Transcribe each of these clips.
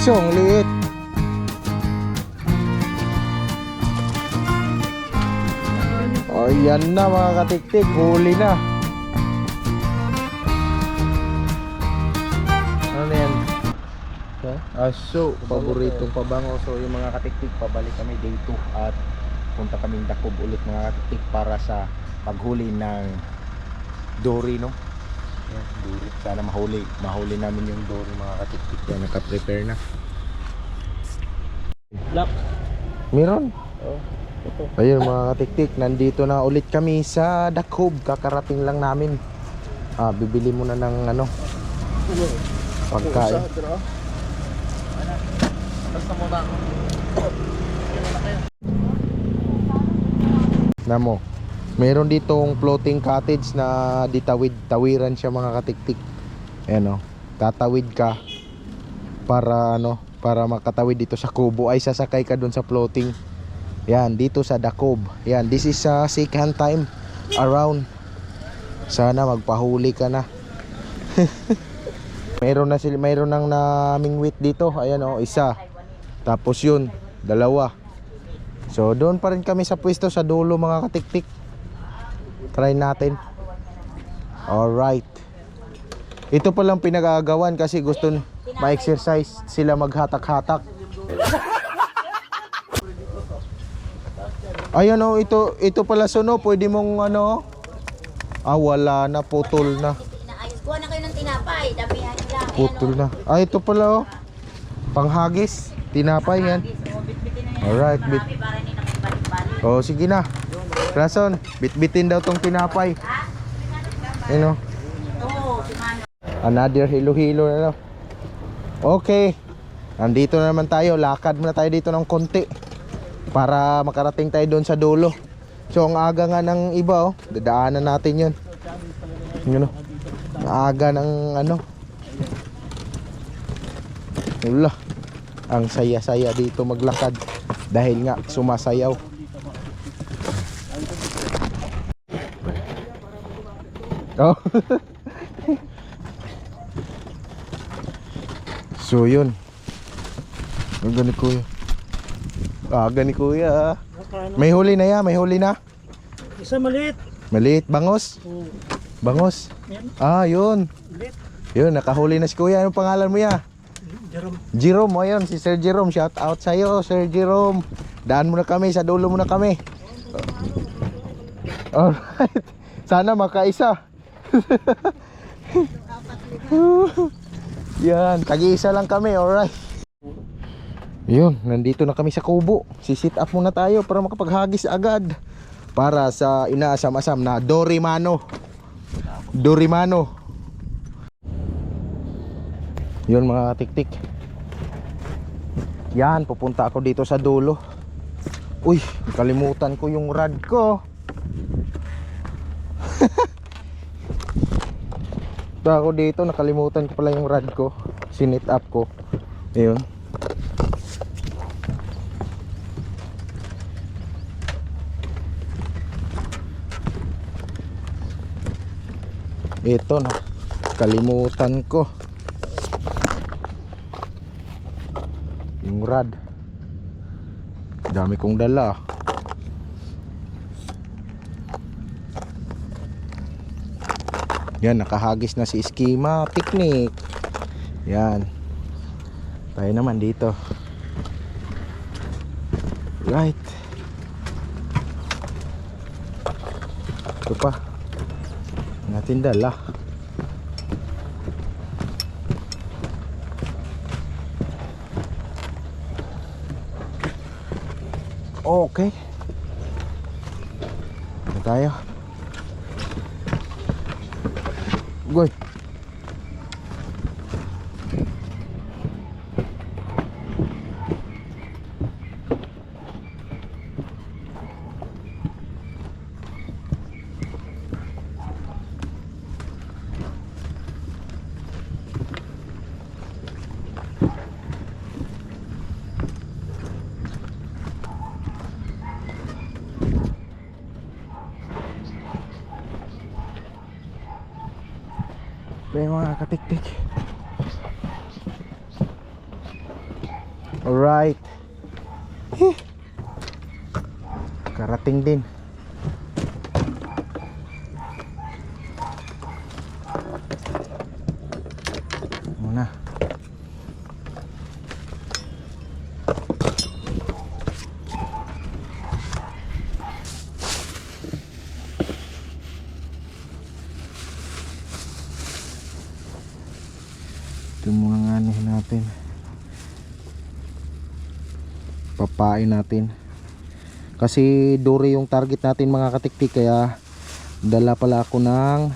Aso, ang liit. Ayan na mga katiktik, huli na. Ano yan? Aso, paboritong pabango. So yung mga katiktik, pabalik kami day 2 at punta kaming Dakob ulit mga katiktik para sa paghuli ng dory, no? Yan, dory. Sana mahuli namin yung dory mga katiktik. Yan, naka-prepare na. Lock. Meron? Oh, ito. Ayun mga katiktik, nandito na ulit kami sa Dakob. Kakarating lang namin. Bibili muna ng ano, pagkain. Namo, meron ditong floating cottage na ditawid-tawiran siya mga katiktik. Ayan o, tatawid ka para ano, para makatawid dito sa kubo ay sasakay ka dun sa floating. Yan, dito sa Dakob. Yan, this is second time around. Sana magpahuli ka na. Mayroon nang namingwit dito. Ayan o, isa. Tapos yun, dalawa. So doon pa rin kami sa pwesto sa dulo mga katiktik. Try natin. Alright. Ito palang pinagagawan kasi gusto ma-exercise sila, maghatak-hatak. Ayan o, ito pala suno. Pwede mong ano. Wala na, putol na. Kuha na kayo ng tinapay, damihan nyo lang. Putol na. Ito pala oh. Panghagis, tinapay yan. Alright, oh, sige na. Rason, bitbitin daw tong tinapay. Ano? Another hilo-hilo na daw. Okay. Nandito na naman tayo. Lakad muna tayo dito ng konti para makarating tayo doon sa dulo. So ang aga nga ng iba oh, dadaanan natin yun. Yun oh. Aga ng ano. Wala. Ang saya-saya dito maglakad dahil nga sumasayaw. Oh. So yun. Gani kuya. Gani kuya. May huli na ya, may huli na. Isa maliit. Maliit, bangos. Bangos. Yun. Yun, nakahuli na si kuya. Anong pangalan mo ya? Jerome. Jerome, ayun, si Sir Jerome. Shout out sa'yo, Sir Jerome. Daan muna kami, sa dulo muna kami. Alright. Sana makaisa. Yan, tag-iisa lang kami, alright. Yun, nandito na kami sa kubo. Si-sit up muna tayo para makapaghagis agad. Para sa inaasam-asam na Dorimano. Dorimano. Yun mga tiktik. Yan, pupunta ako dito sa dulo. Uy, kalimutan ko yung rod ko. Punta ako dito, nakalimutan ko pala yung rod ko. Sinit up ko. Ayun. Ito na, kalimutan ko yung rod. Dami kong dala. Yan, nakahagis na si Eskima Picnic. Yan. Tayo naman dito. Right. Ito pa natin dala. Okay. Ito tayo. Goy. Yung mga katiktik. Alright. Karating din. Muna. Ito yung mga ganihin natin. Papain natin. Kasi dory yung target natin mga katiktik, kaya dala pala ako ng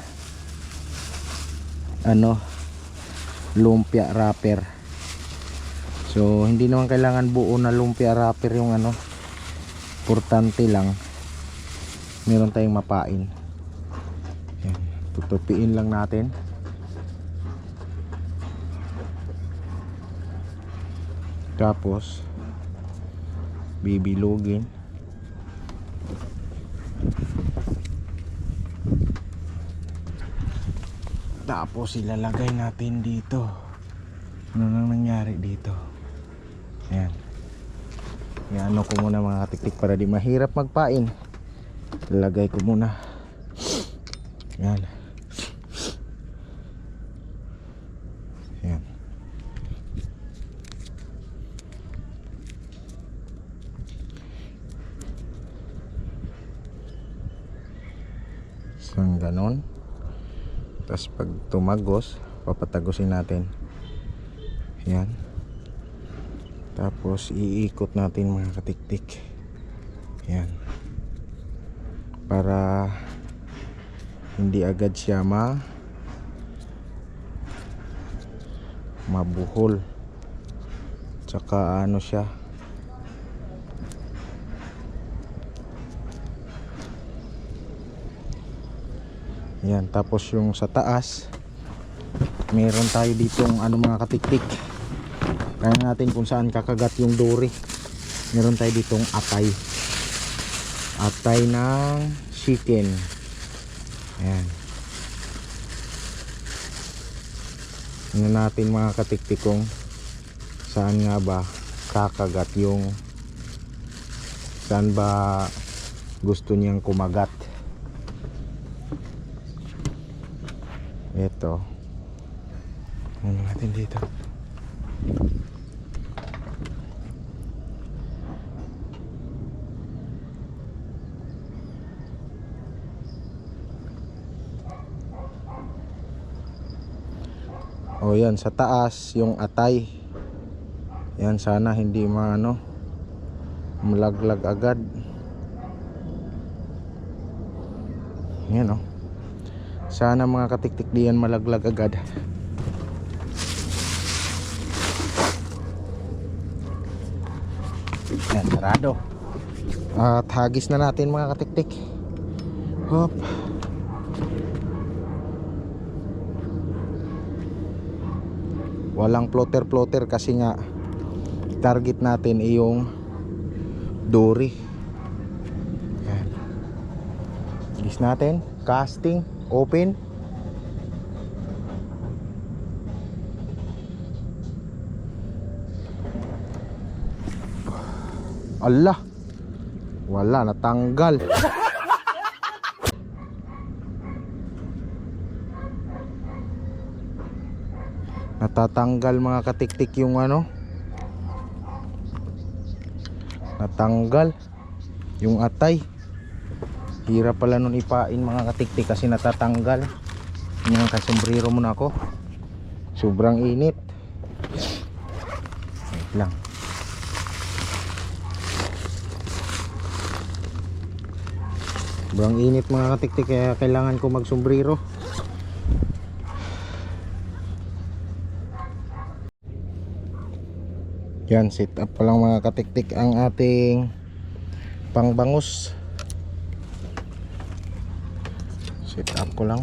lumpia wrapper. So hindi naman kailangan buo na lumpia wrapper yung importante lang meron tayong mapain. Yan. Tutupiin lang natin. Tapos bibilugin. Tapos ilalagay natin dito. Ano nang nangyari dito? Ayan. Iano ko muna mga katiktik para di mahirap magpain. Ilalagay ko muna. Ayan. Ayan. Isang ganon. Tapos pag tumagos, papatagusin natin. Yan. Tapos iikot natin mga katiktik. Yan. Para hindi agad siya mabuhol. Tsaka siya. Yan, tapos yung sa taas meron tayo ditong mga katiktik. Kaya natin kung saan kakagat yung dory. Meron tayo ditong atay. Atay ng chicken. Ayan. Tingnan natin mga katiktik kung saan nga ba kakagat yung saan ba gusto niyang kumagat. Ito. Ano natin dito? O yan, sa taas yung atay. Yan, sana hindi malaglag agad. Yan o. Sana mga katiktik diyan malaglag agad. Yan, sarado. At hagis na natin mga katiktik. Hop. Walang plotter kasi nga target natin ay yung dory. Yan. Hagis natin. Casting. Open. Allah. Wala, natanggal. Natatanggal mga katiktik yung natanggal yung atay. Hirap pala nun ipain mga katiktik kasi natatanggal. Yung kasombrero muna ako. Sobrang init. Wait lang. Sobrang init mga katiktik kaya kailangan ko magsombrero. Yan, set up pa lang mga katiktik ang ating pangbangus. Set up ko lang.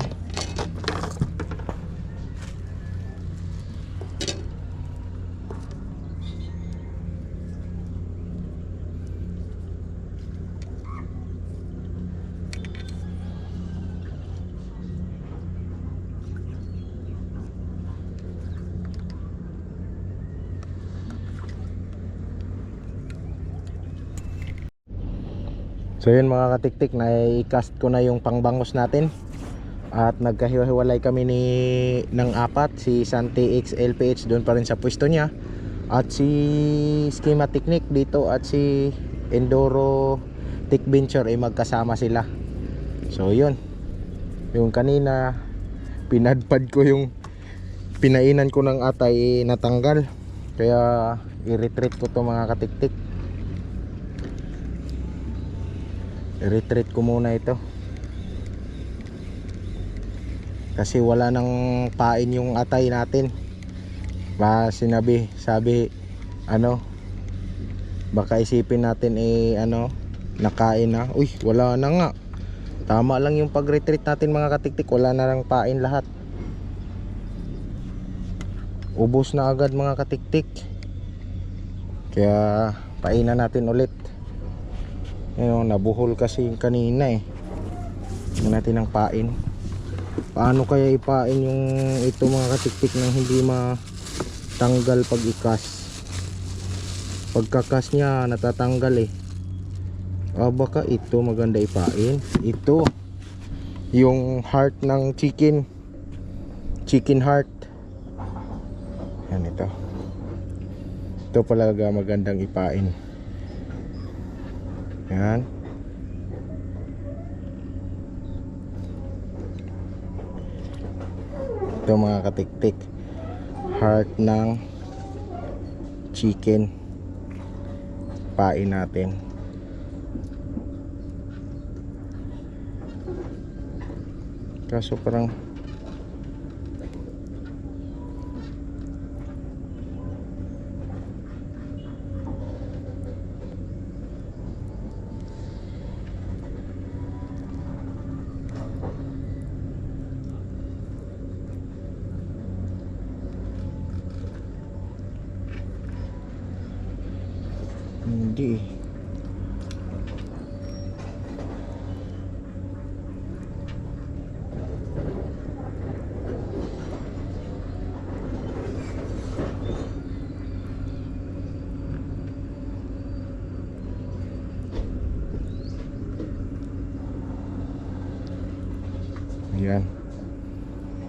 So yun mga katiktik, na-cast ko na yung pangbangos natin. At nagkahiwalay kami ng apat. Si Santi X LPH doon pa rin sa pwesto niya. At si Schema Technique dito. At si Enduro Tech Venture ay magkasama sila. So yun. Yung kanina pinadpad ko yung pinainan ko ng atay natanggal. Kaya i-retreat ko to mga katiktik. I-retreat ko muna ito. Kasi wala nang pain yung atay natin. Sabi ano, baka isipin natin nakain na. Uy, wala na nga. Tama lang yung pag-retreat natin mga katiktik. Wala na lang pain lahat. Ubos na agad mga katiktik. Kaya painan natin ulit. Nabuhol kasi kanina Tingnan natin ang pain. Paano kaya ipain yung ito mga katiktik nang hindi matanggal pag ikas? Pagkakas niya natatanggal baka ito maganda ipain. Ito yung heart ng chicken heart. Yan ito. Ito palaga magandang ipain. Yan. Ito mga katiktik, heart ng chicken. Pain natin. Kaso parang hindi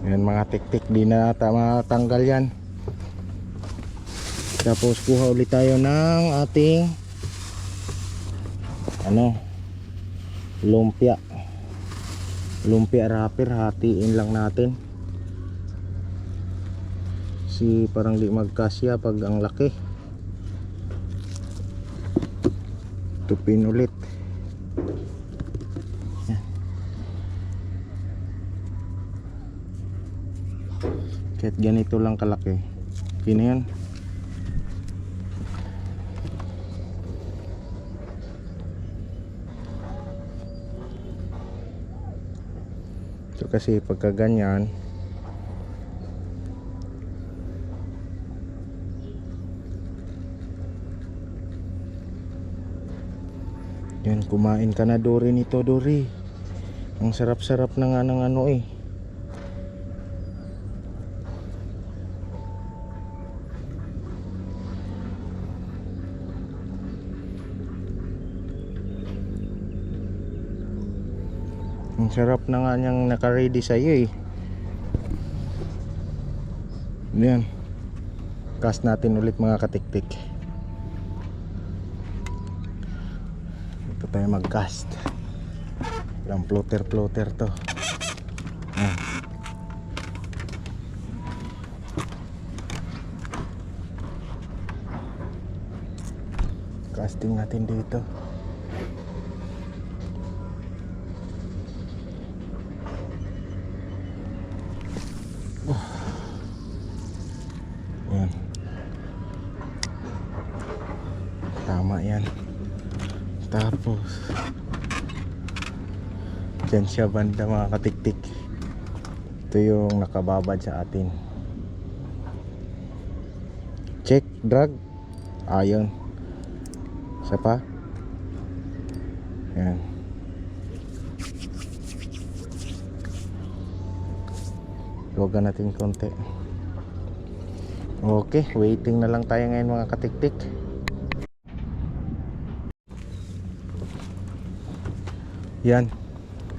yan mga tiktik, di na matanggal yan. Tapos kuha ulit tayo ng ating lumpia wrapper. Hatiin lang natin parang di magkasya pag ang laki. Tupin ulit. Kahit ganito lang kalaki, okay na yan. So kasi pagka ganyan, yan, kumain ka na Dory nito, Dory. Ang sarap-sarap na nga ng ang sarap na nga niyang naka-ready sa iyo Yan. Cast natin ulit mga katiktik. Ito tayo mag-cast. Yung floater to. Yan. Casting natin dito. Yan. Tama yan. Tapos dyan siya banda mga katiktik. Ito yung nakababad sa atin. Check, drag. Ayun. Isa pa. Yan. Luwagan natin konti. Okay, waiting na lang tayo ngayon mga katiktik. Yan.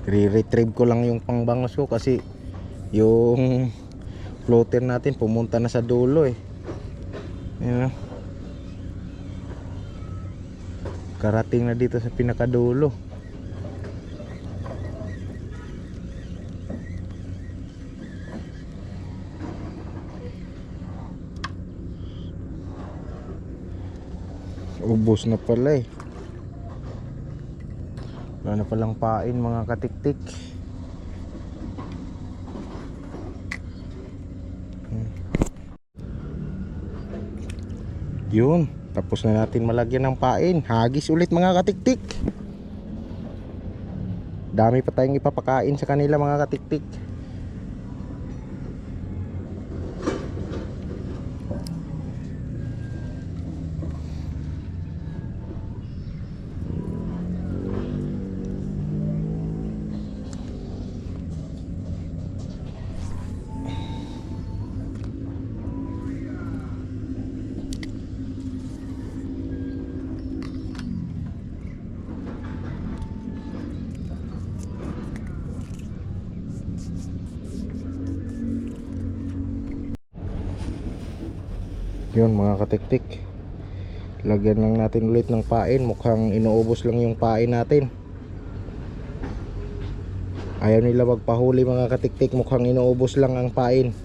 Re-retrieve ko lang yung pangbangos ko kasi yung floater natin pumunta na sa dulo eh. Yan. Karating na dito sa pinakadulo. Ubos na pala eh. Wala na palang pain mga katiktik. Yun, tapos na natin malagyan ng pain. Hagis ulit mga katiktik. Dami pa tayong ipapakain sa kanila mga katiktik. Yun mga katiktik, lagyan lang natin ulit ng pain. Mukhang inuubos lang yung pain natin. Ayaw nila magpahuli mga katiktik. Mukhang inuubos lang ang pain.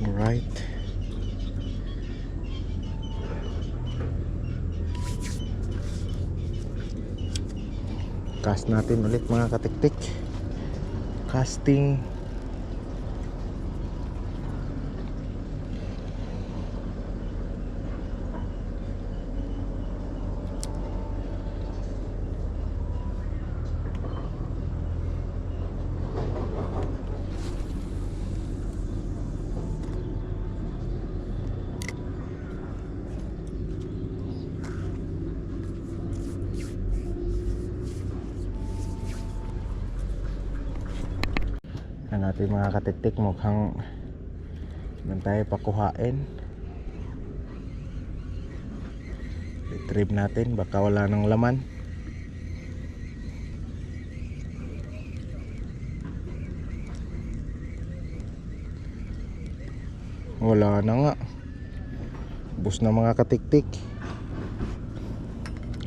Alright. Cast natin ulit mga katiktik. Casting. Na natin mga katiktik, mukhang naman tayo pakuhain. Retrieve natin, baka wala nang laman. Wala na nga, ubos na mga katiktik.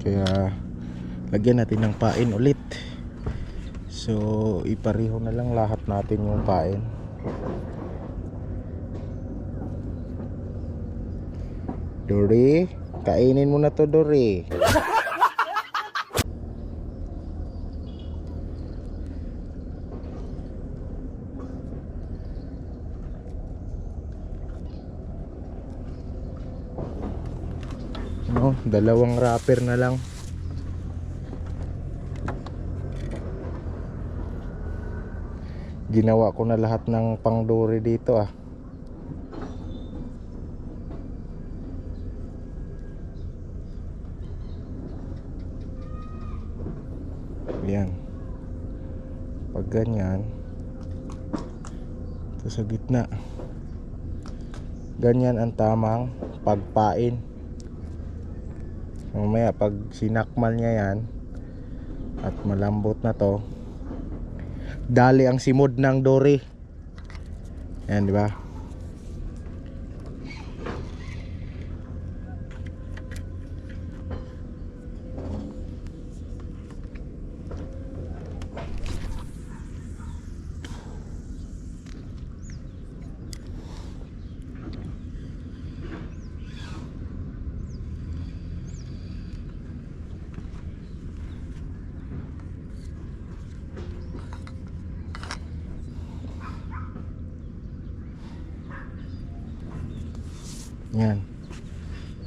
Kaya lagyan natin ng pain ulit. So ipareho na lang lahat natin yung pain. Dory, kainin mo na to Dory. No, dalawang wrapper na lang. Ginawa ko na lahat ng pangduri dito ah. Yan. Pag ganyan, ito sa gitna. Ganyan ang tamang pagpain. Mamaya pag sinakmal niya yan at malambot na to, dali ang simod ng dory. Yan, di ba? Yan.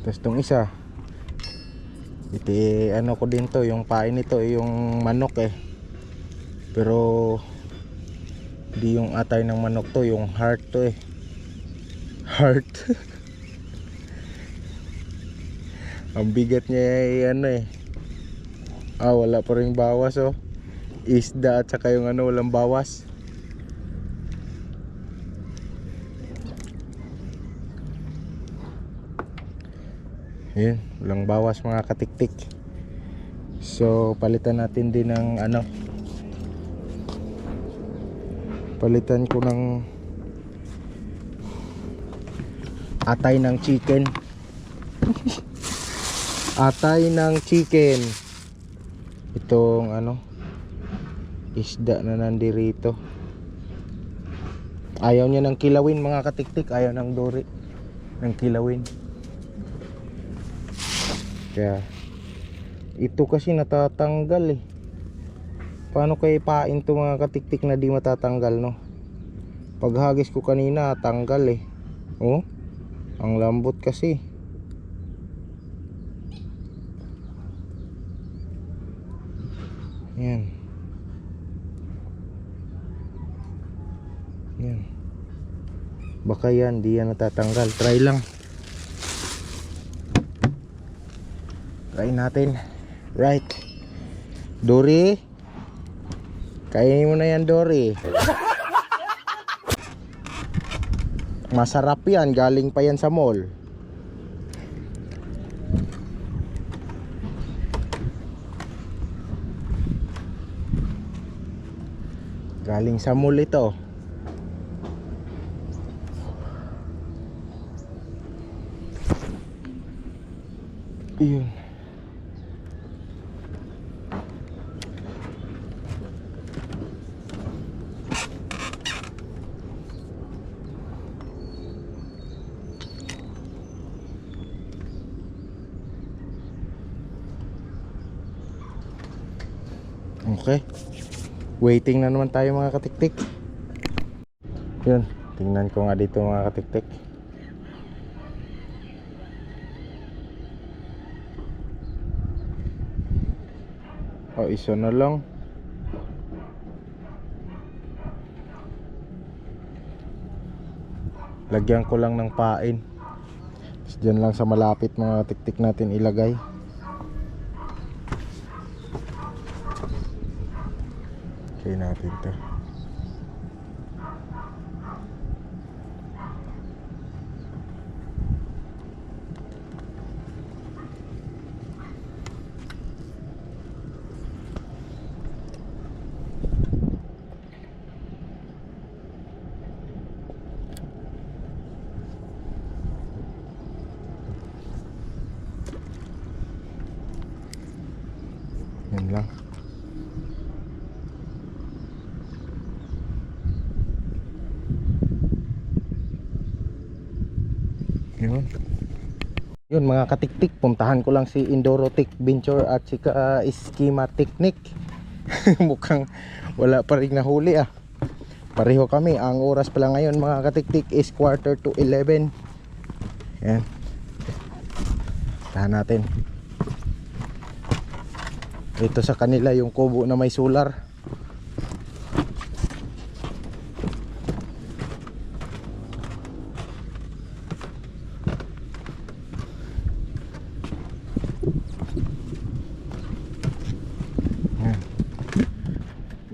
Tapos tong isa, iti ano ko din to, yung pain nito yung manok eh. Pero di yung atay ng manok to, yung heart to eh. Heart. Ang bigat niya ay ano eh. Wala pa ring bawas oh. Isda at saka yung ano, walang bawas. Yun, walang bawas mga katiktik. So palitan natin din ng ano, palitan ko ng atay ng chicken. Atay ng chicken. Itong ano, isda na nandirito. Ayaw niya ng kilawin mga katiktik. Ayaw ng dori ng kilawin. Kaya ito kasi natatanggal eh. Paano kayo ipain to mga katiktik na di matatanggal no? Paghagis ko kanina tanggal eh. Oh, ang lambot kasi. Yan. Yan. Baka yan, di yan natatanggal. Try lang. Try natin. Right. Dory. Kainin mo na yan, Dory. Masarap yan. Galing pa yan sa mall. Galing sa mall ito. Iyon. Okay. Waiting na naman tayo mga katiktik. Yun, tingnan ko nga dito mga katiktik. Isa na lang. Lagyan ko lang ng pain. Diyan lang sa malapit mga katiktik natin ilagay. Okay natin to. Yan lang. Yun mga katiktik, puntahan ko lang si Indorotech Venture at si Schema Technique. Mukhang wala pa rin nahuli ah. Pareho kami. Ang oras pala ngayon mga katiktik is 11:45. Yan. Tahan natin. Ito sa kanila yung kubo na may solar.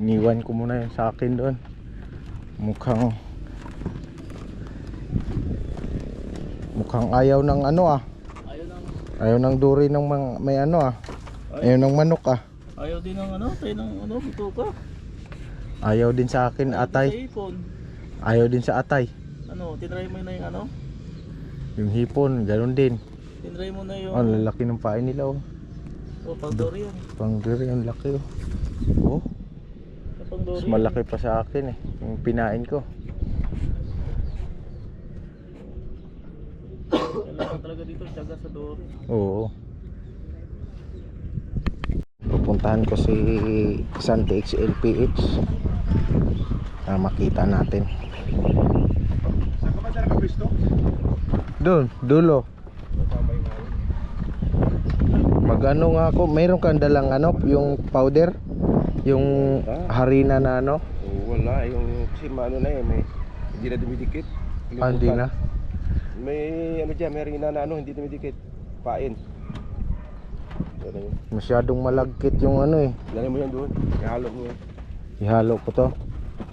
Iniwan ko muna yung sa akin doon. Mukhang ayaw ng ano ah. Ayaw ng duri ng may ano ah. Ayaw ng manok ah. Ayaw din ng ano, tayo ng ano, bito ka. Ayaw din sa akin atay. Ayaw din sa atay. Ano, tinry mo na yung ano? Yung hipon, ganoon din. Tinry mo na yung... Oh, lalaki ng pain nila oh. Oh, pang dory yan. Pang dory, ang laki oh. Oh. Pang dory. Mas malaki pa sa akin eh. Yung pinain ko. Kailangan talaga dito, tiyaga sa dory. Oo. Pupuntahan ko si Santi XLPH na makita natin. Saan ka ba talaga pwesto? Doon, dulo. Tama yung hangin. Mag-ano nga ako, mayroon kang dalang ano, yung powder, yung harina na ano. Oh, wala. Yung kasi maano na may hindi na dumidikit. Hindi na. May ano dyan, may harina na ano, hindi dumidikit. Pain. Yan yun. Masyadong malagkit yung ano eh. Lalagay mo yan doon. Ihalo mo yan. Ihalo ko to.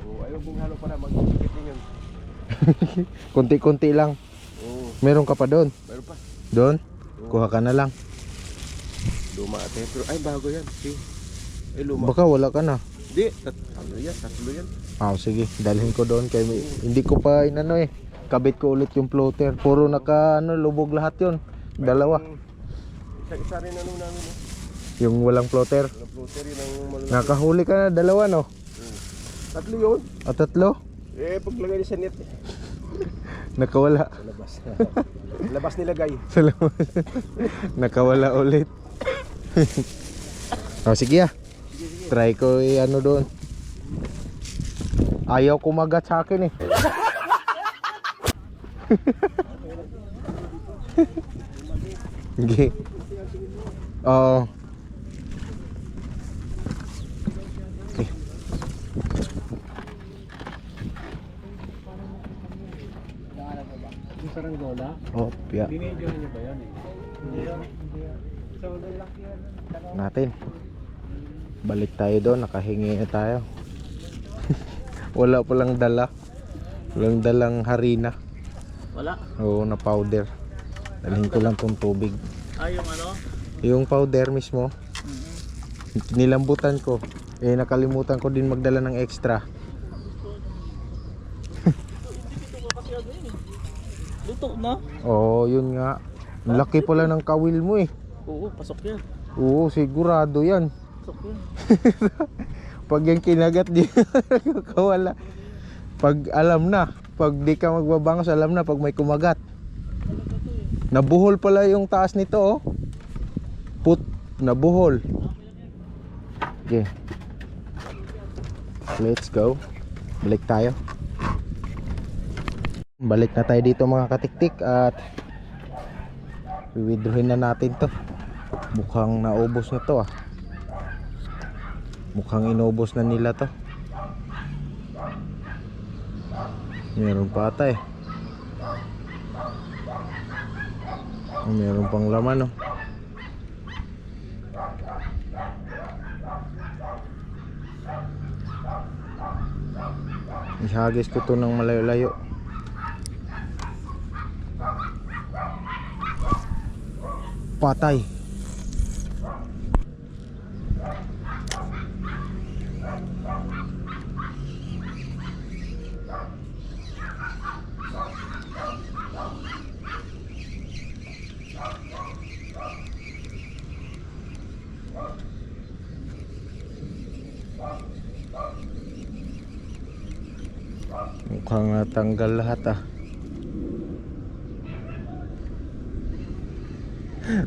Oh, ayaw kong halo pa na, magdidikit din yun. Kunti-kunti lang. Oo, Meron ka pa doon? meron pa. Doon? Kuha ka na lang. Luma ate. Pero ay bago yan. See? Ay luma. Baka wala ka na. Hindi. Tatlo yan. Ah, sige, dalhin ko doon kay hindi ko pa inano eh. Kabit ko ulit yung floater. Puro naka ano, lubog lahat 'yon. Dalawa. Isa rin ano namin. Yung walang floater. Wala floater yun ang malalaki. Nakahuli ka na dalawa no? Tatlo yun. At tatlo? Paglagay sa net. Nakawala. Sa labas. Labas nilagay. Salamat. Nakawala ulit. Oh, sige ah. Try ko ano doon. Ayaw kumagat sa akin eh. Sige. Oo. Okay. Yung saranggola? Oh, yeah. Dinidyohan niyo ba yan eh? Natin. Balik tayo doon, nakahingi na tayo. Wala palang dala. Walang dalang harina. Wala? Oo, na powder. Dalhin ko lang tong tubig. Yung ano? Yung powder mismo, nilambutan ko. Eh, nakalimutan ko din magdala ng extra. Luto na? Oo, yun nga. Ang laki pala ng kawil mo eh. Oo, pasok yan. Oo, sigurado yan. Pasok yan. Pag yung kinagat di kawala. Pag alam na, pag di ka magbabangos, alam na pag may kumagat. Nabuhol pala yung taas nito oh. Nabuhol. Okay. Let's go. Balik tayo. Balik na tayo dito mga katiktik at i-withdrawin na natin to. Mukhang naubos na to ah. Mukhang inubos na nila to. Meron pa ata eh. Meron pang laman oh. Ihagis ko to ng malayo-layo. Patay. Mukhang natanggal lahat ah.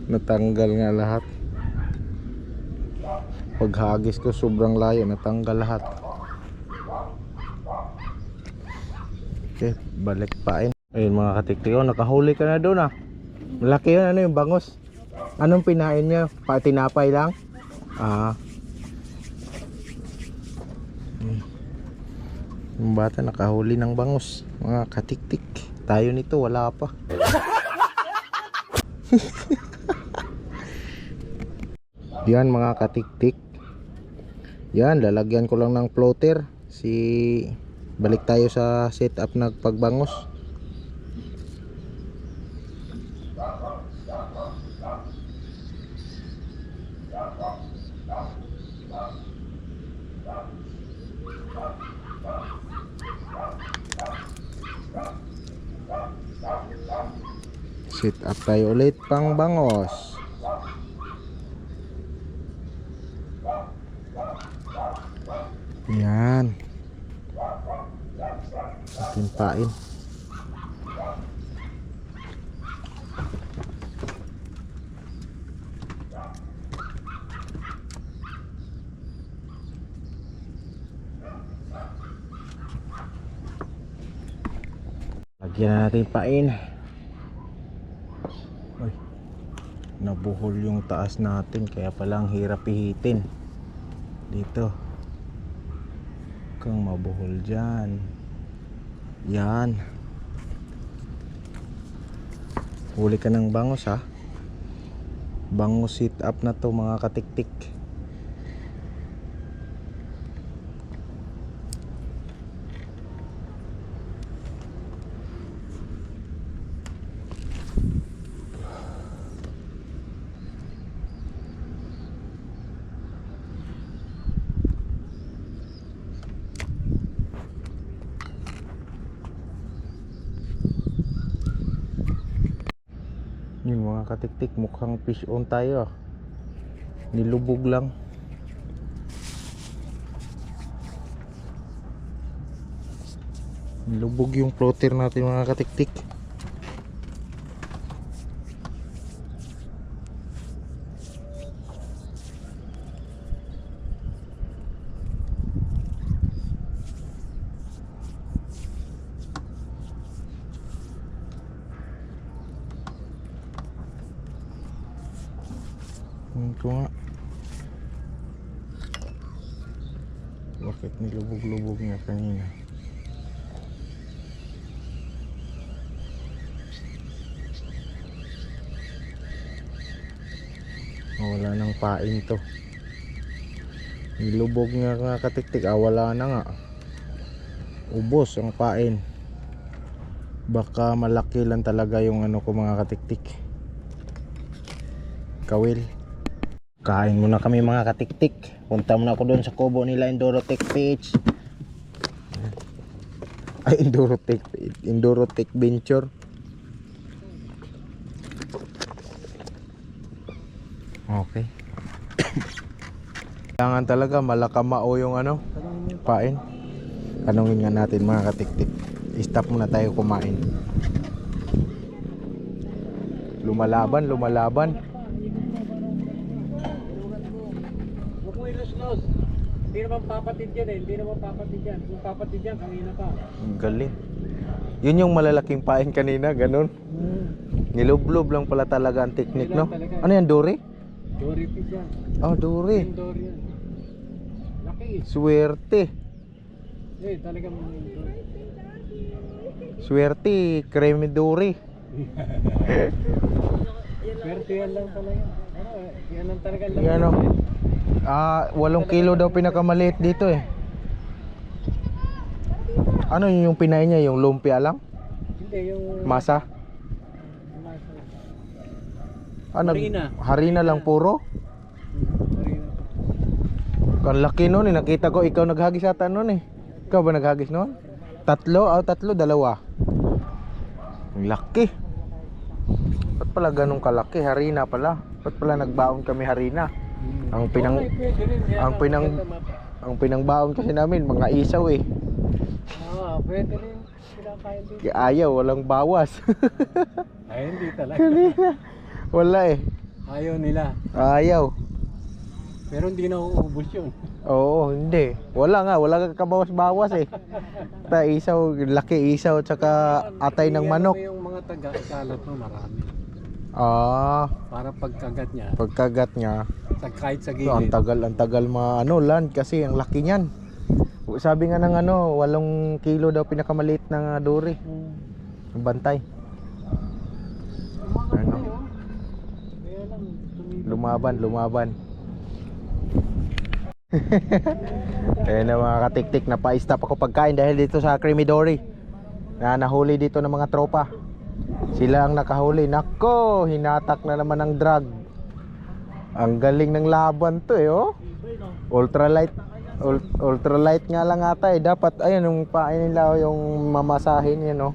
Natanggal nga lahat. Paghagis ko sobrang layo, natanggal lahat. Okay, balik pain. Ayun mga katiktik, nakahuli ka na doon ah. Malaki yun, ano yung bangos? Anong pinain niya? Tinapay lang? Ah. Yung bata nakahuli ng bangus. Mga katiktik. Tayo nito wala pa. Yan mga katiktik. Yan, lalagyan ko lang ng floater. Balik tayo sa setup ng pagbangus. Set up tayo ulit pang bangos. Yan. Timpain. Lagyan na natin pain. Nabuhol yung taas natin, kaya palang hirap pihitin dito. Kang mabuhol dyan. Yan. Huli ka ng bangus ha. Bangus sit up na to mga katiktik. Yung mga katiktik, mukhang fish on tayo. Nilubog lang. Nilubog yung floater natin mga katiktik. Ito nga. Bakit nilubog-lubog nga kanina? Wala nang pain to. Nilubog nga katiktik. Wala na nga. Ubos ang pain. Baka malaki lang talaga yung ano ko mga katiktik. Kawil. Kain muna kami mga katiktik. Punta muna ako doon sa kubo nila Endurotech PH. Ay, Endurotech Venture. Okay. Kailangan talaga malakamao yung ano, pain. Tanungin nga natin mga katiktik. Stop muna tayo kumain. Lumalaban. Hindi naman papatid yan eh. Hindi naman papatid yan. Kung papatid yan, kanina pa. Ang galing. Yun yung malalaking pain kanina, ganun. Nilublob lang pala talaga ang technique, no? Ano yan, dory? Dory fish yan. Oh, dory. Dory yan. Laki. Swerte. Talagang Swerte, creamy dory. swerte yan lang pala yan. Yan lang talaga lang. Yan, 8 kilo daw pinakamaliit dito eh. Ano yung pinain niya? Yung lumpia lang? Hindi, yung Masa? Harina. Harina lang puro? Ang laki nun eh. Nakita ko ikaw naghagis ata nun eh. Ikaw ba naghagis nun? 3? Tatlo, 2. Ang laki. Ba't pala ganun kalaki? Harina pala. Ba't pala nagbaon kami harina? Ang pinangbaon kasi namin mga isaw eh. Pwede rin kinakain dito. Kaya ayaw, walang bawas. Ay, hindi talaga. Wala eh. Ayaw nila. Ayaw. Pero hindi na uubos yun. Oo, hindi. Wala kang kabawas-bawas eh. Isaw, laki isaw tsaka atay ng manok. Yung mga taga-ikalot mo marami. Para pagkagat niya. Kahit sa gilid. Ang tagal land kasi ang laki niyan. Sabi nga ng 8 kilo daw pinakamaliit na dory. Ang bantay. Lumaban. Ayan na mga katiktik, napa-stop ako pagkain dahil dito sa creamy dory na nahuli dito ng mga tropa. Sila ang nakahuli. Nako, hinatak na naman ng drag. Ang galing ng laban to eh, oh. Ultralight nga lang ata eh. Dapat ayun yung pain nila, yung mamasahin yan, oh.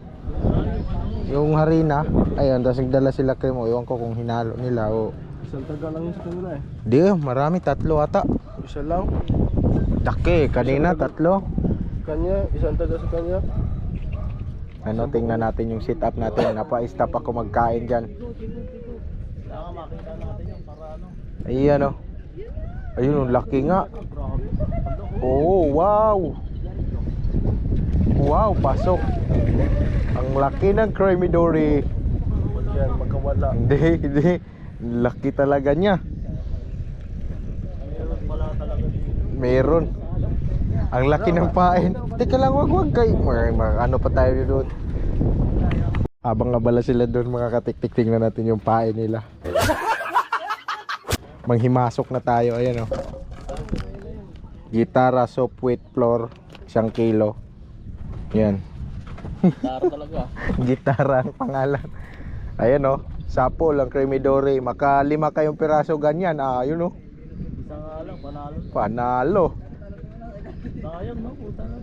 Yung harina. Ayun, tapos nagdala sila kremo. Ewan ko kung hinalo nila o. Isang taga lang yun sa kanila eh. Di, marami, 3 ata. Isa lang. Daki, kanina 3. Isang taga sa kanya. Tingnan natin yung sit up natin. Napa-stop ako magkain dyan. Ayan, oh. Ayun, ang laki nga. Oh, wow. Wow, pasok. Ang laki ng creamy dory. Yan, magkawala. Hindi. Laki talaga niya. Meron. Ang laki ng pain. Teka lang, wag kayo. Ano pa tayo doon? Habang abala sila doon mga katiktik, tingnan natin yung pain nila. Manghimasok na tayo. Ayan o. Gitara soft wet floor, 1 kilo. Yan. Gitara talaga. Gitara ang pangalan. Ayan o. Sapo lang cremidore. Maka 5 kayong piraso ganyan. Yun o. Isa nga lang, panalo. Panalo. Sayang no, puta na.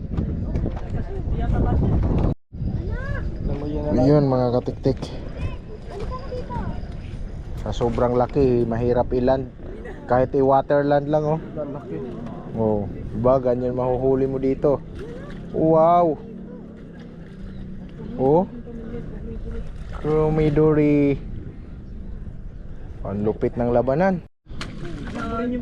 Kasi tiyan na kasi. Yun mga katiktik. Sa sobrang laki, mahirap iland. Kahit i-waterland lang oh. Laki. Oh, diba ganyan mahuhuli mo dito. Wow. Oh. Cromidori. Ang lupit ng labanan.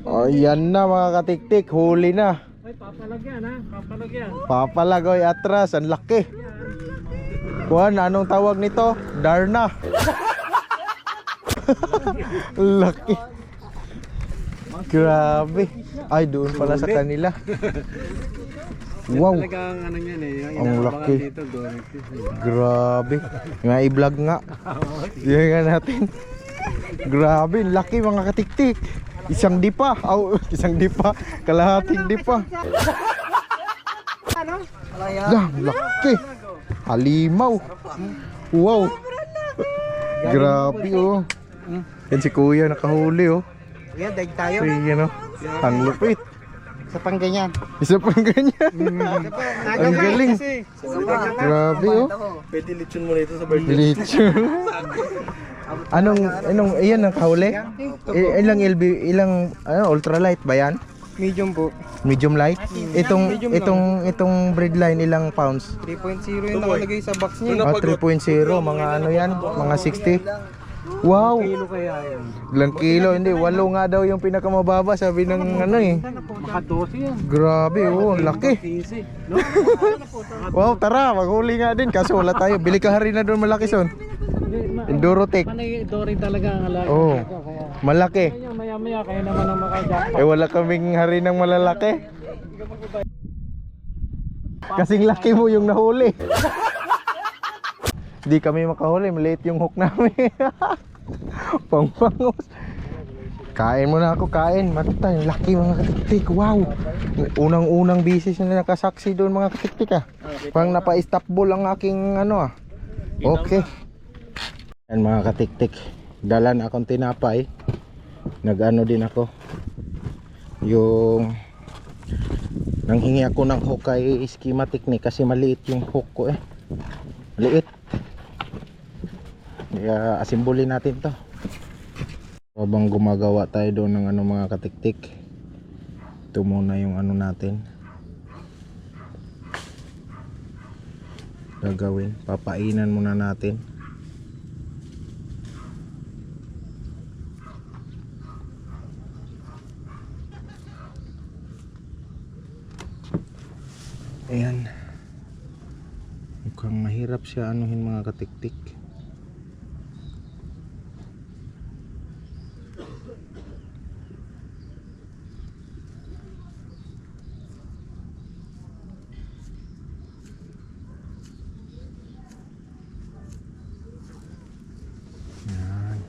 Ayan na mga katiktik, huli na. Ay, papalagyan ha, papalagyan. Papalagoy atras, ang laki. Kuan, anong tawag nito? Darna. Laki. Grabe. Ay, doon pala sa kanila. Wow. Talagang ano yan eh, yung Ang inaabangan laki. dito, Dorothy. Grabe. Nga i-vlog nga. Yan nga natin. Grabe, laki mga katiktik. Isang dipa. Isang dipa. Kalahating dipa. Lang, laki. Halimaw. Wow. Grabe oh. Yan si kuya nakahuli oh. Yan, daig tayo. Yan oh. Ang lupit. Sa pang ganyan. Isa pang ganyan. Ang galing. Grabe oh. Pwede lechon mo nito sa birthday. Lechon. Anong iyan ang kahuli? Ilang ultralight ba yan? Medium po. Medium light? Itong breadline ilang pounds? 3.0 yung nakalagay sa box niya. 3.0 mga ano yan? Mga 60? Wow! Kilo kaya yan. Ilang kilo? Hindi, 8 nga daw yung pinakamababa sabi ng ano eh. Maka 12 yan. Grabe oh, ang laki. 15. No? Wow, tara, maghuli nga din kaso wala tayo. Bili ka hari na doon malaki son. Endurotech. Panay Dory talaga ang alaga. Oh, Kaya malaki. maya-maya kayo naman ang makajackpot. Eh wala kaming hari ng malalaki. Kasing laki mo yung nahuli. Di kami makahuli, maliit yung hook namin. Pangpangos. Kain muna ako, kain. Matay, laki mga katiktik. Wow. Unang-unang bisis na nakasaksi doon mga katiktik ah. Parang napa-stop ball ang aking ano ah. Okay. Yan mga katiktik. Dalan akong tinapay. Nag-ano din ako. Yung nanghingi ako ng hook kay schematic ni kasi maliit yung hook ko eh. Maliit. Kaya asimbulin natin to. Habang gumagawa tayo doon ng ano mga katiktik. Ito muna yung ano natin. Gagawin. Papainan muna natin. Ayan. Mukhang mahirap siya anuhin mga katiktik. Ayan.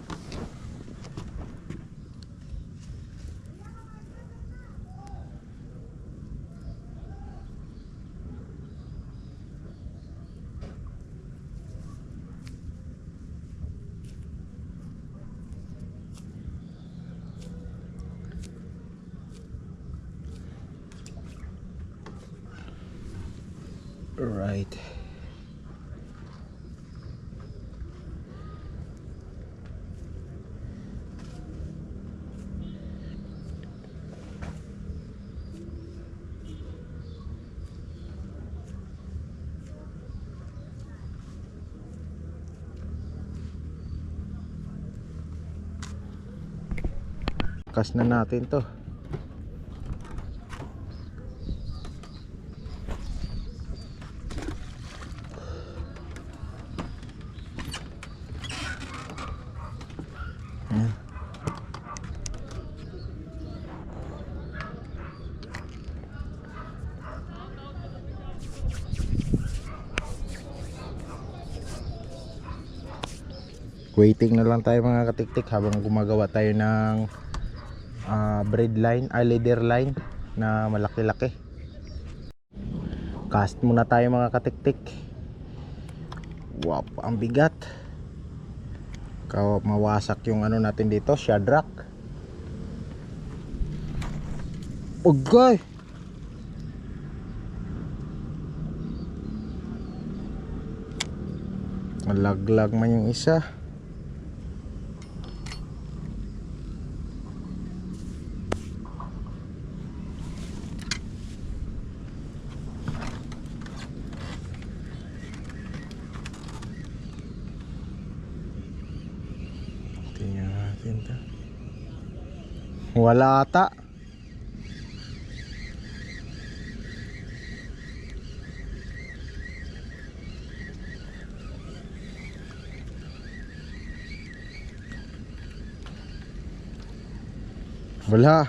Right. Kas na natin to. Ayan. Waiting na lang tayo mga katiktik habang gumagawa tayo ng bread line, leader line na malaki-laki. Cast muna tayo mga katiktik. Wow, ang bigat. Mawasak yung ano natin dito, shadrack. Ugay. Malaglag man yung isa. Tingnan natin to. Wala ata. Wala.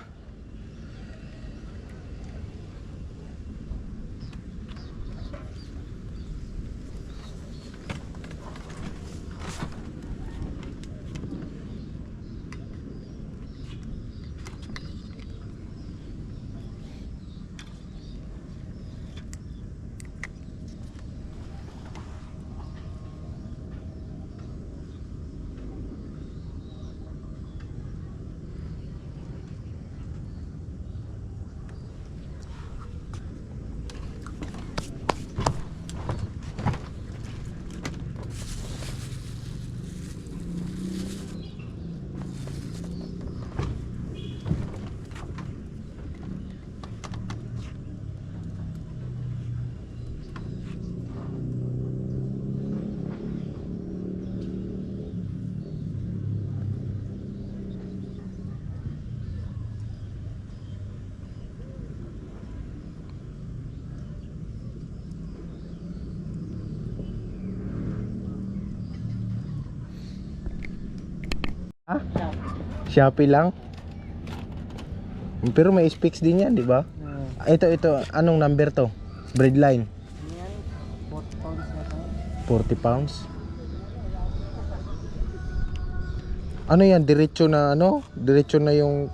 Shopee lang. Pero may specs din yan, di ba? Ito, anong number to? Breadline. Yan, 40 pounds na tayo. 40 pounds. Ano yan? Diretso na ano? Diretso na yung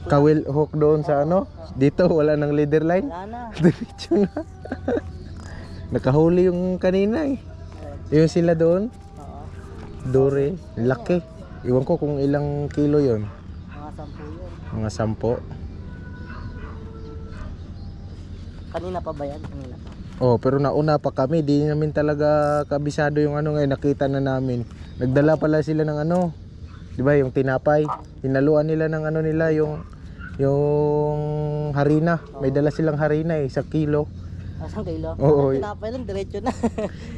kawil hook doon sa ano? Dito wala nang leader line. Wala na. Diretso na. Nakahuli yung kanina eh. Yung sila doon. Oo. Dore, laki. Iwan ko kung ilang kilo yon. Mga 10 yun. Mga 10. Kanina pa ba yan? Kanina pa. Oh, pero nauna pa kami, di namin talaga kabisado yung ano ngayon, nakita na namin. Nagdala pala sila ng ano, 'di ba, yung tinapay. Hinaluan nila ng ano nila yung harina. May dala silang harina eh, 1 kilo. Asang kilo? Oo. Tinapay lang, diretso na.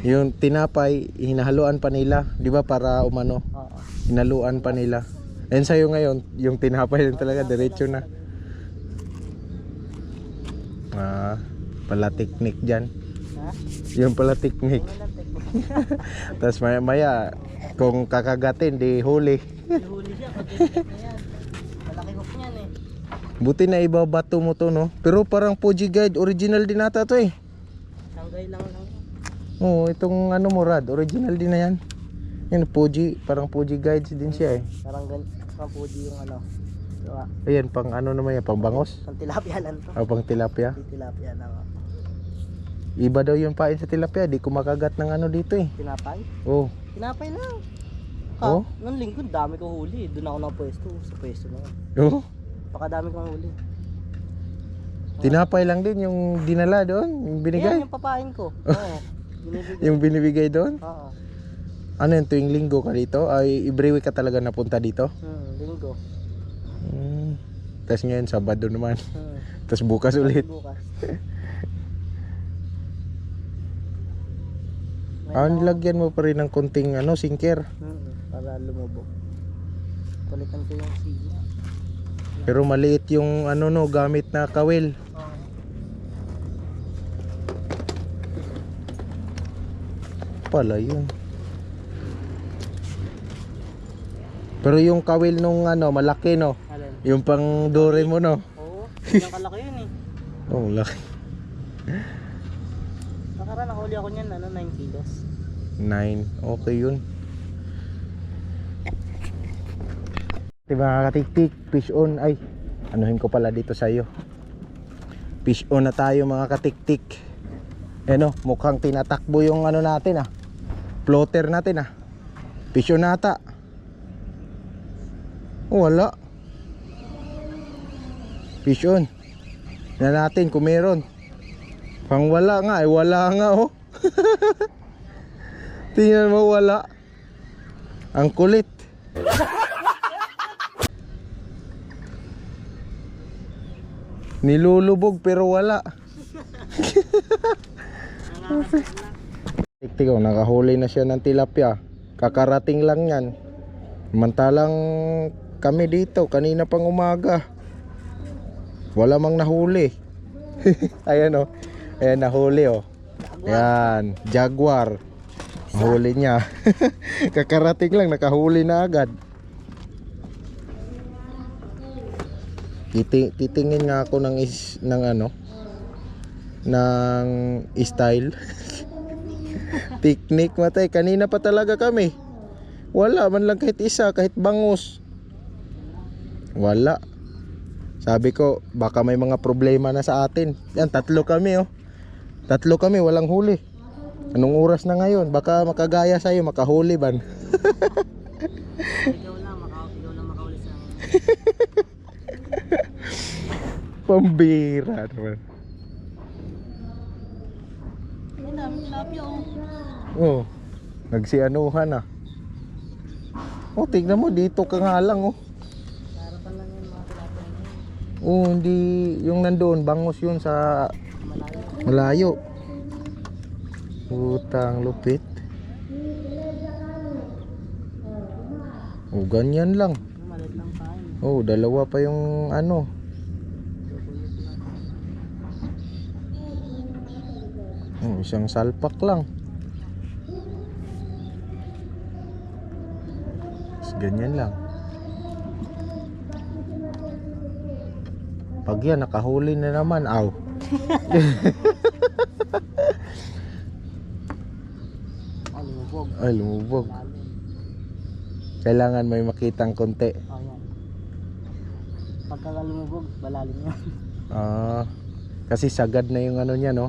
Yung tinapay, hinahaluan pa nila, 'di ba, para umano. Oo. Hinaluan pa nila. And sa'yo ngayon, yung tinapay lang talaga, diretso na. Pala technique dyan. Ha? Yung pala technique. Walang technique. Tapos maya maya, kung kakagatin, di huli. Huli siya pag yan. Malaki hook niyan eh. Buti na ibabato mo to, no? Pero parang Fuji Guide, original din ata to eh. Sanggay lang. Oo, itong ano mo, Rad, original din na yan. Yan, Fuji, parang Fuji Guides din siya eh. Parang Fuji yung ano. Diba? Ayan, pang ano naman yan, pang bangos. Pang tilapia lang to. O pang tilapia. Hindi tilapia lang. Iba daw yung pain sa tilapia, di kumakagat ng ano dito eh. Tinapay? Oo. Tinapay lang. Oh? Noong linggo, dami kong huli. Doon ako na pwesto. Sa pwesto na. Oo. Pakadami kong huli. Tinapay lang din yung dinala doon, yung binigay. Yan, yung papain ko. Oo. Binibigay. Yung binibigay doon. Oo. Ano yun, tuwing linggo ka dito? Ay, every week ka talaga napunta dito? Linggo. Tapos ngayon, Sabado naman. Tapos bukas ulit. Bukas. Nilagyan mo pa rin ng konting ano, sinker. Para lumubog. Palitan ko yung sigla. Pero maliit yung ano no, gamit na kawil. Pala yun. Pero yung kawil nung ano, malaki no. Alin? Yung pang dore mo no. Oo. Yung kalaki yun eh. Oh, laki. Nakaraan nakahuli ako niyan, 9 kilos. 9. Okay yun. Diba mga katiktik, fish on. Ay, anuhin ko pala dito sa iyo. Fish on na tayo mga katiktik. Ano, mukhang tinatakbo yung ano natin floater natin Fish on nata. Wala. Fish on. Tingnan natin kung meron. Pang wala nga, wala nga Tingnan mo, wala. Ang kulit. Nilulubog pero wala. Tiktik nakahuli na siya ng tilapia. Kakarating lang yan. Samantalang kami dito kanina pang umaga. Wala mang nahuli. Ayan ayan nahuli Ayan, jaguar. Nahuli niya. Kakarating lang, nakahuli na agad. Titingin nga ako ng style. Technique matay. Kanina pa talaga kami. Wala man lang kahit isa, kahit bangus. Wala. Sabi ko, baka may mga problema na sa atin. Yan, tatlo kami Tatlo kami, walang huli. Anong oras na ngayon? Baka makagaya sa'yo, makahuli ban. Ikaw lang makahuli sa Pambira naman. Ayun na, tilapia Nagsianuhan tignan mo dito ka nga lang Harapan lang yung mga tilapia hindi yung nandoon bangus yun sa malayo. Utang lupit. Ganyan lang. Malit lang tayo. Dalawa pa yung isang salpak lang. Ganyan lang. Pag yan nakahuli na naman, Ay, lumubog. Kailangan may makitang konti. Pagka lumubog, malalim yan. Kasi sagad na yung niya, no?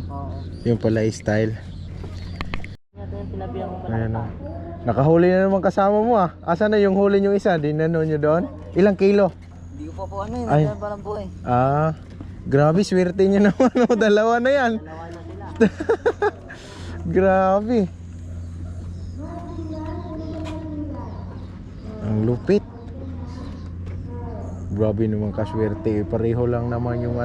Yung pala style. Ayan, nakahuli na naman kasama mo Asan na yung huli yung isa? Dinano nyo doon? Ilang kilo? Hindi ko pa po Ay. parang po Grabe, swerte nyo naman dalawa na yan. Dalawa na sila. Grabe. Ang lupit. Grabe naman kaswerte. Pareho lang naman yung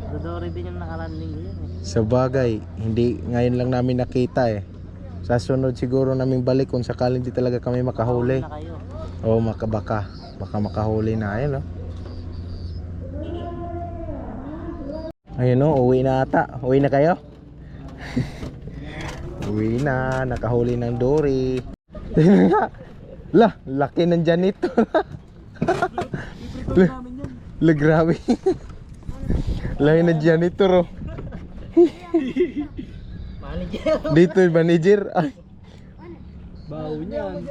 Dodori din yung nakaranding ko yun Sa bagay, hindi ngayon lang namin nakita Sa sunod siguro naming balik kung sakaling di talaga kami makahuli. na kayo. Baka makahuli na. Ayun uwi na ata. Uwi na kayo? Uwi na, nakahuli ng dory. Tingnan nga. Laki ng janitor. Grabe. Laki ng janitor Manager. Dito yung manager. Ay. Baho niyan.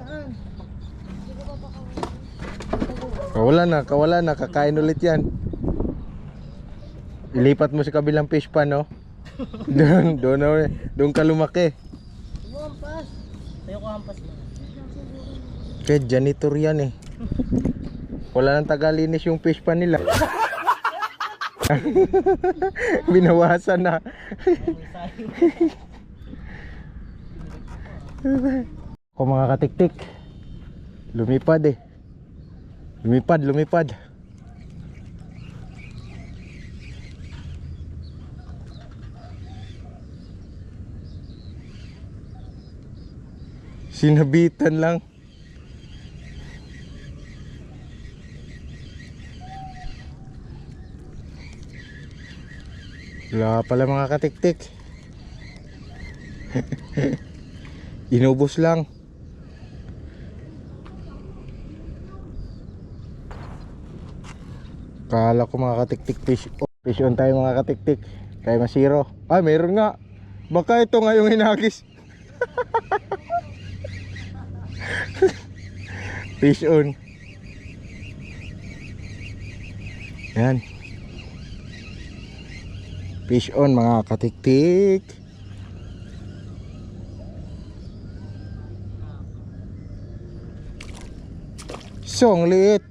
Kawala na, kakain ulit yan. Ilipat mo sa kabilang fish pan, doon ka lumaki. Hampas. Tayo ko hampas lang. Kaya janitor yan Wala nang tagalinis yung fish pan nila. Binawasan na. Kung mga katiktik, lumipad lumipad. Sinabitan lang. Wala pala mga katiktik. Inubos lang. Kala ko mga katiktik fish on tayo mga katiktik. Tayo masiro. Ay mayroon nga. Baka ito nga yung hinagis. Fish on. Yan. Fish on mga katiktik. So, ang liit.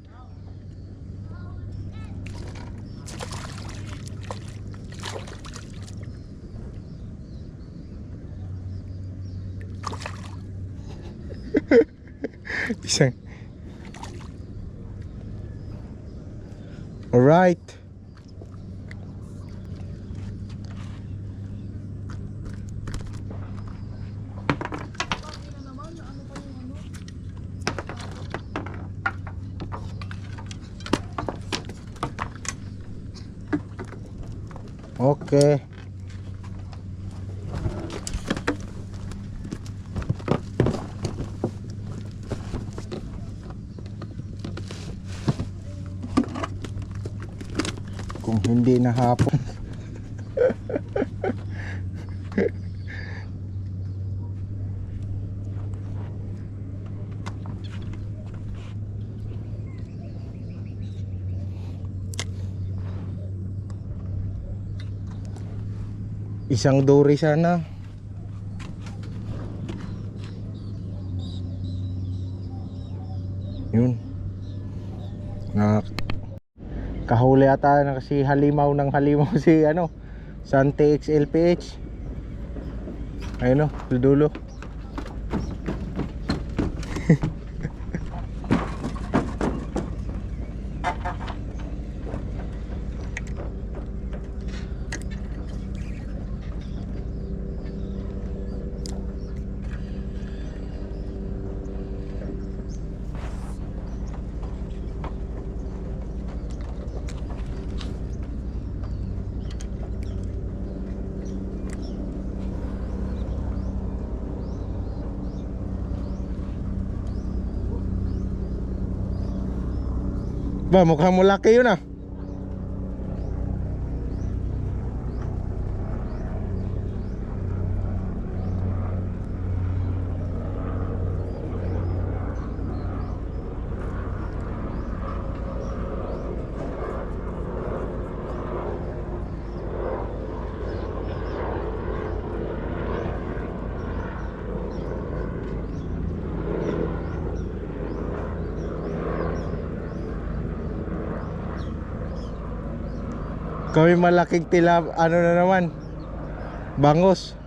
Isang. Alright. Okay. Kung hindi na hapon. Isang dory sana. Yun. Na kahuli ata na kasi halimaw ng halimaw si ano, Sante XLPH. Ayun o, dulo. Ba, mukhang malaki yun ah. Kami malaking tilap, ano na naman, bangos.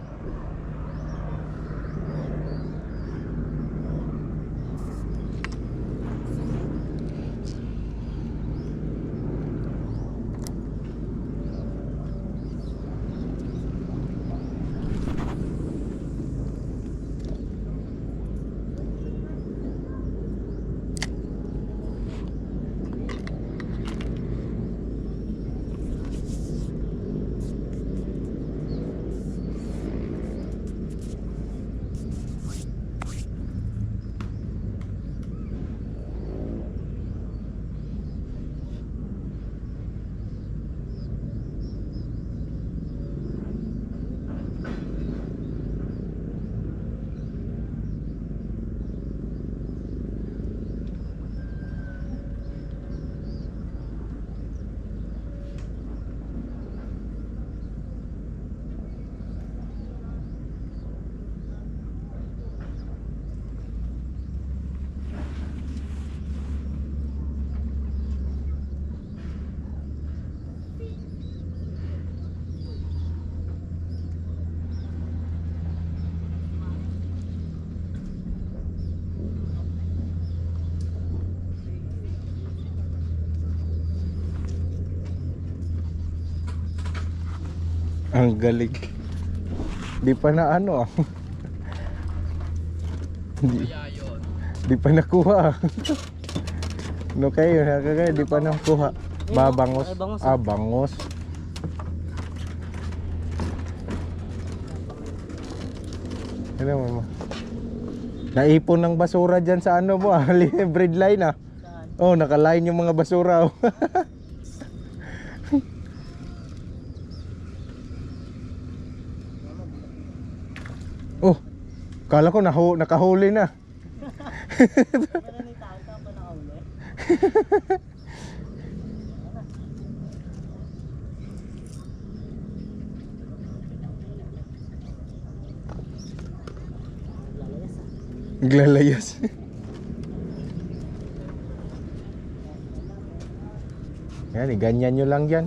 Ang galing. Di pa na ano ah. Di pa nakuha. No kayo, nakakaya di pa nakuha. Babangos. Ah, bangos. Ano mo? Naipon ng basura dyan sa ano mo ah. Bread line ah. Oh, nakaline yung mga basura oh. Oh, kala ko nakahuli na. Naglalayas. Yan, ganyan nyo lang yan.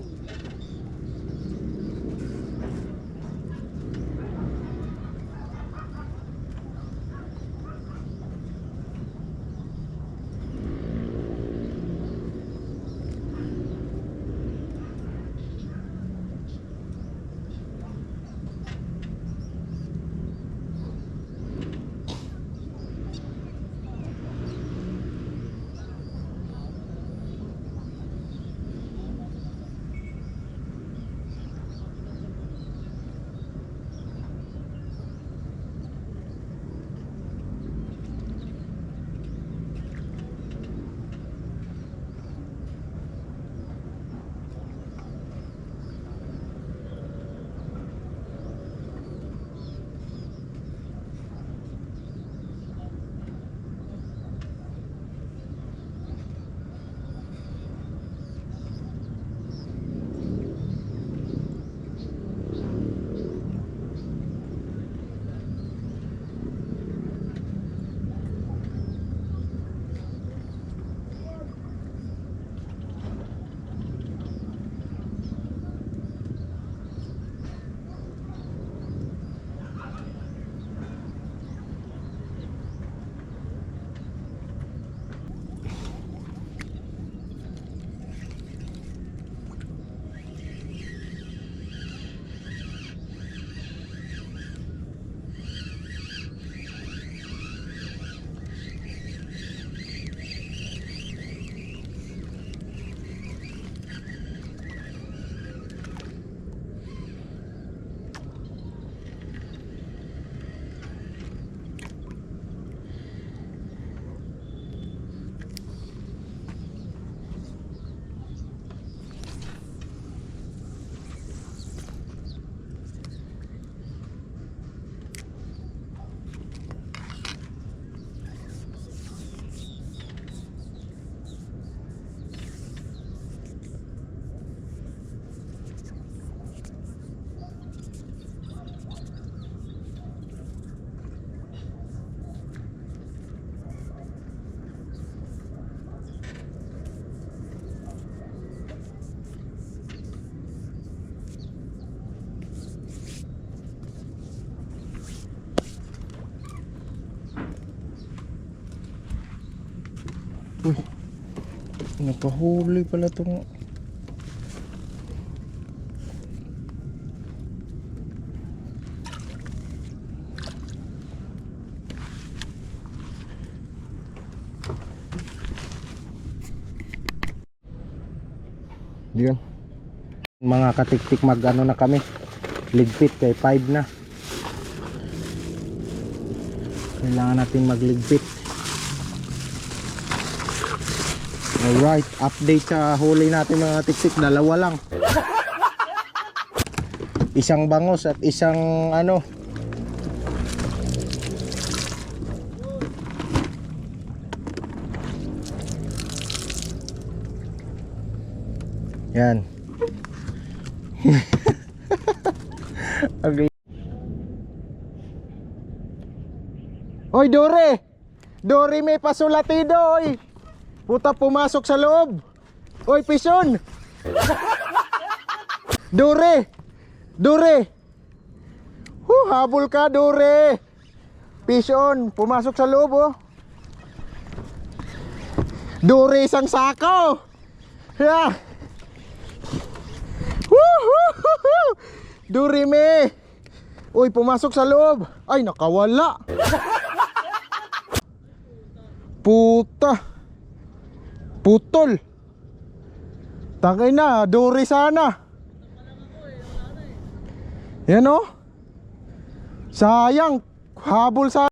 Uy, nakahuli pala itong yun. Mga katiktik, mag ano na kami, ligpit kay 5 na. Kailangan natin magligpit. Alright, update sa huli natin mga tiksik, dalawa lang. Isang bangos at isang ano. Yan. Okay. Oy, Dore! Dore, may pasulatido, oy! Puta, pumasok sa loob. Oy, Pison. Dore. Dore. Habol ka, Dore. Pison, pumasok sa loob, oh. Dore, isang sako. Yeah. Dore, me. Uy, pumasok sa loob. Ay, nakawala. Puta. Putol. Tangay na, Dore sana. Yan, oh. Sayang, habol sa